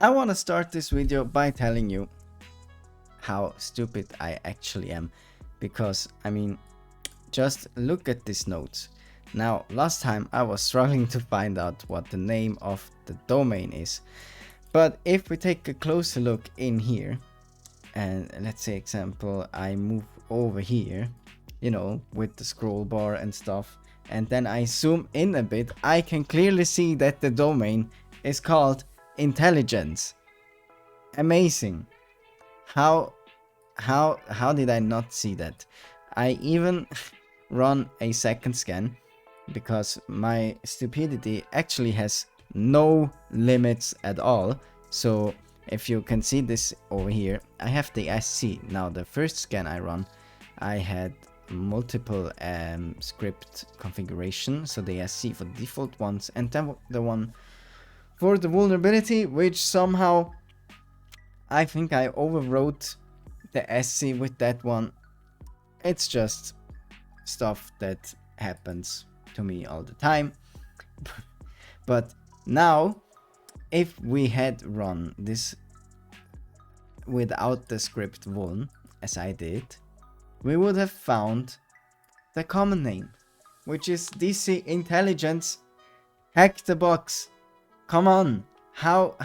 I want to start this video by telling you how stupid I actually am, because I mean, just look at these notes. Now, last time I was struggling to find out what the name of the domain is, but if we take a closer look in here, and let's say example, I move over here, you know, with the scroll bar and stuff, and then I zoom in a bit, I can clearly see that the domain is called intelligence. Amazing. How did I not see that? I even run a second scan because my stupidity actually has no limits at all. So if you can see this over here, I have the SC. Now the first scan I run, I had multiple script configuration, so the SC for the default ones, and then the one for the vulnerability, which somehow I think I overwrote the SC with that one. It's just stuff that happens to me all the time. But now, if we had run this without the script vuln, as I did, we would have found the common name, which is DC Intelligence HackTheBox. Come on, how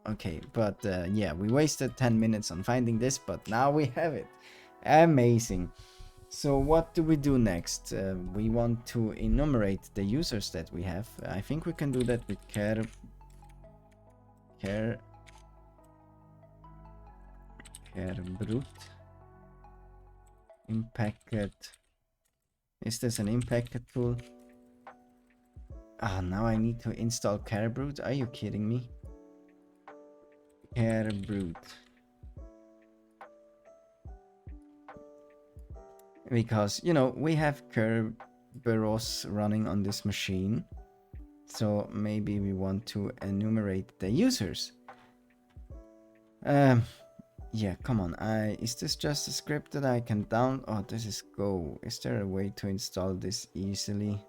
okay, but yeah, we wasted 10 minutes on finding this, but now we have it. Amazing. So what do we do next? We want to enumerate the users that we have. I think we can do that with care brute impacted. Is this an impacted tool? Ah, now I need to install care brute. Are you kidding me? Care brute. Because, you know, we have Kerberos running on this machine, so maybe we want to enumerate the users. Yeah, come on. Is this just a script that I can down? Oh, this is Go. Is there a way to install this easily?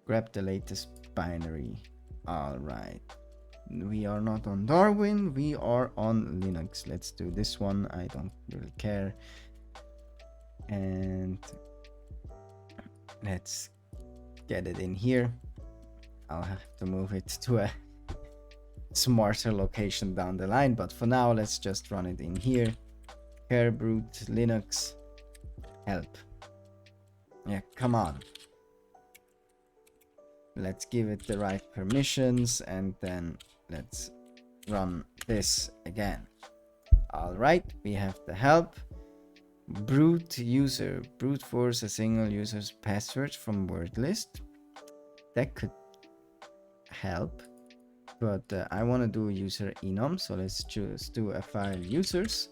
Grab the latest binary. All right. We are not on Darwin, we are on Linux. Let's do this one. I don't really care. And let's get it in here. I'll have to move it to a smarter location down the line, but for now let's just run it in here. Care brute Linux help. Yeah, come on. Let's give it the right permissions, and then let's run this again. All right, we have the help. Brute user, brute force a single user's password from word list. That could help, but I want to do user enum, so let's just do a file users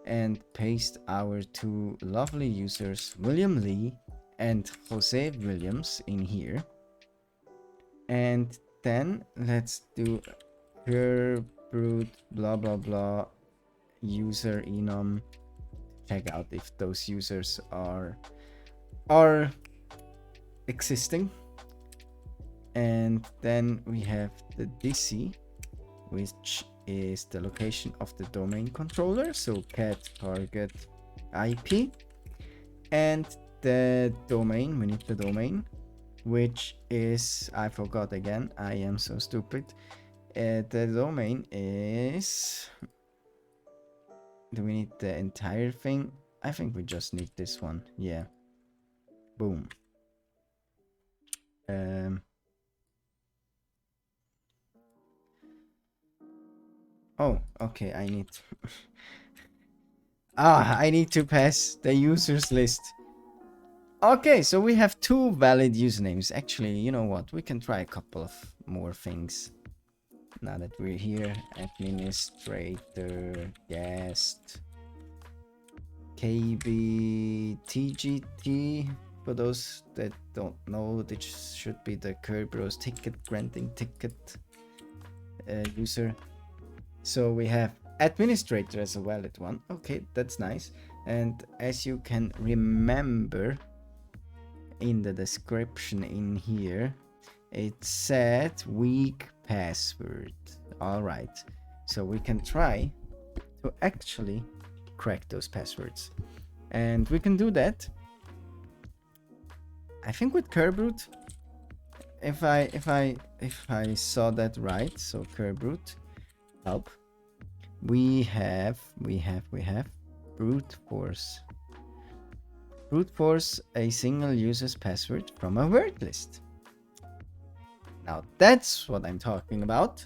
and paste our two lovely users, William Lee and Jose Williams, in here. And then let's do her brute blah blah blah user enum. Check out if those users are existing. And then we have the DC, which is the location of the domain controller, so cat target IP, and the domain, we need the domain, which is, I forgot again, I am so stupid. The domain is, do we need the entire thing? I think we just need this one. Yeah, boom. Oh, okay, I need I need to pass the users list. Okay, so we have two valid usernames. Actually, you know what? We can try a couple of more things. Now that we're here, administrator, guest, KBTGT. For those that don't know, this should be the Kerberos ticket granting ticket user. So we have administrator as a valid one. Okay, that's nice. And as you can remember in the description in here, it said weak password. All right, so we can try to actually crack those passwords, and we can do that, I think, with Kerberoot. If I saw that right. So Kerberoot help. We have brute force. Brute force a single user's password from a word list. Now that's what I'm talking about.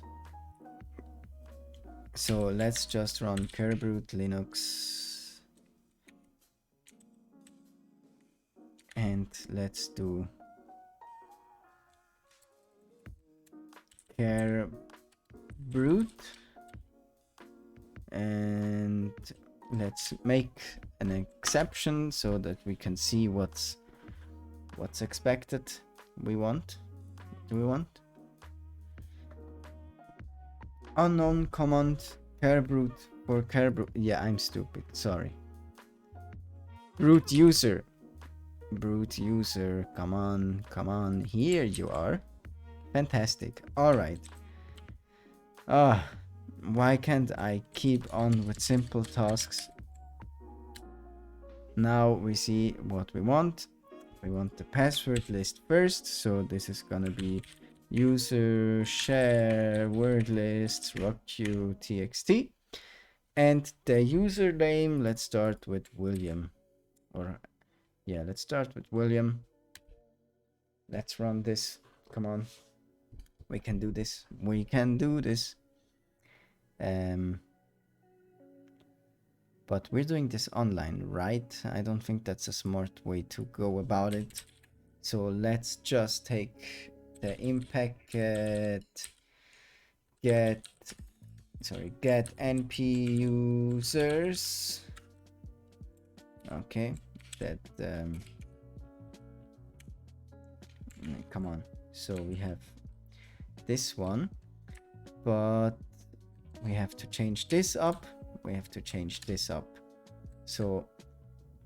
So let's just run Kerberoot Linux. And let's do Kerberoot. And let's make an exception so that we can see what's expected. Do we want unknown command Kerberoot for Kerberoot? Yeah, I'm stupid, sorry. Root user, come on, here you are. Fantastic. All right. Why can't I keep on with simple tasks? Now we see what we want. We want the password list first, so this is gonna be user share word list rockq txt, and the username, let's start with William. Or yeah, let's start with William. Let's run this. Come on, we can do this. But we're doing this online, right? I don't think that's a smart way to go about it. So let's just take the impact get np users. Okay, that come on. So we have this one, but we have to change this up. So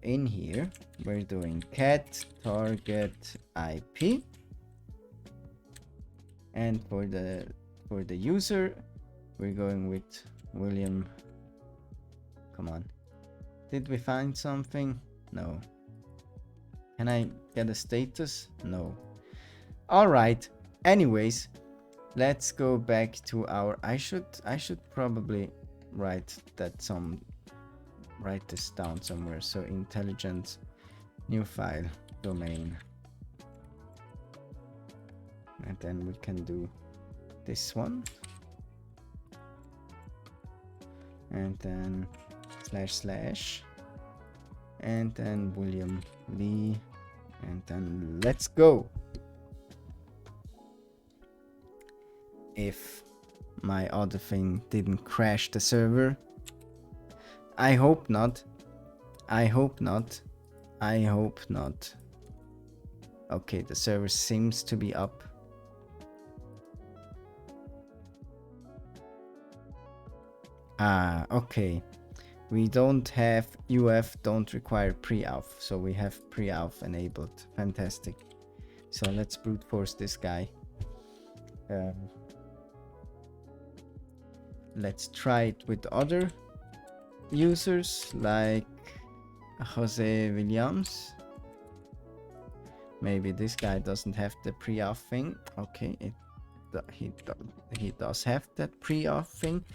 in here we're doing cat target IP, and for the user we're going with William. Come on, did we find something? No. Can I get a status? No. All right, anyways, let's go back to our I should probably write this down somewhere. So intelligent new file domain, and then we can do this one, and then // and then William Lee, and then let's go. If my other thing didn't crash the server. I hope not. Okay, the server seems to be up. Okay. We don't have UF don't require pre-auth, so we have pre-auth enabled. Fantastic. So let's brute force this guy. Let's try it with other users like Jose Williams. Maybe this guy doesn't have the pre-auth thing. Okay, he does have that pre-auth thing.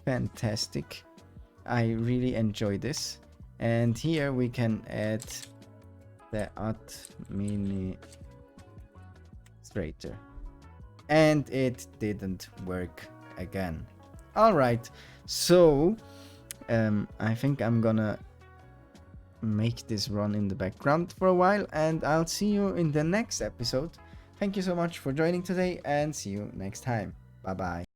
Fantastic. I really enjoy this. And here we can add the administrator. And it didn't work again. All right, so I think I'm gonna make this run in the background for a while, and I'll see you in the next episode. Thank you so much for joining today, and see you next time. Bye bye.